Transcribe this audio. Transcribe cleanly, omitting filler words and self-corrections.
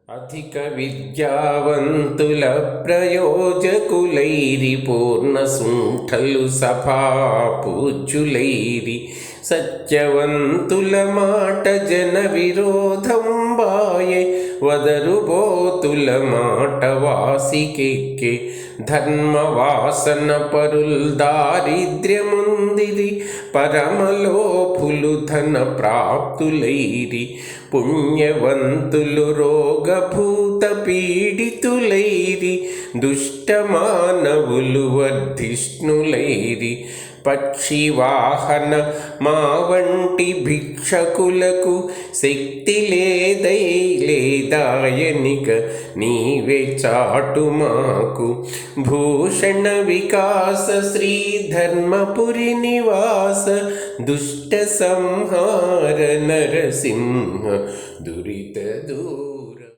అధిక విద్యావంతుల ప్రయోజకులైరి పూర్ణసుంఠలు సభాపూజ్యులైరి సత్యవంతుల మాట జన విరోధం బాయే వదరుబోతుల మాట వాసికెక్కే ధర్మవాసన పరుల్ దారిద్ర్యముందిరి పరమలోపులు ధన ప్రాప్తులైరి పుణ్యవంతులు రోగభూత పీడితులైరి దుష్టమానవులు వర్ధిష్ణులైరి పక్షివాహన మా వంటి భిక్షకులకు శక్తి లేదాయనిక నీవే చాటు మాకు భూషణ వికాస శ్రీ ధర్మపురి నివాస దుష్ట సంహార నరసింహ దురిత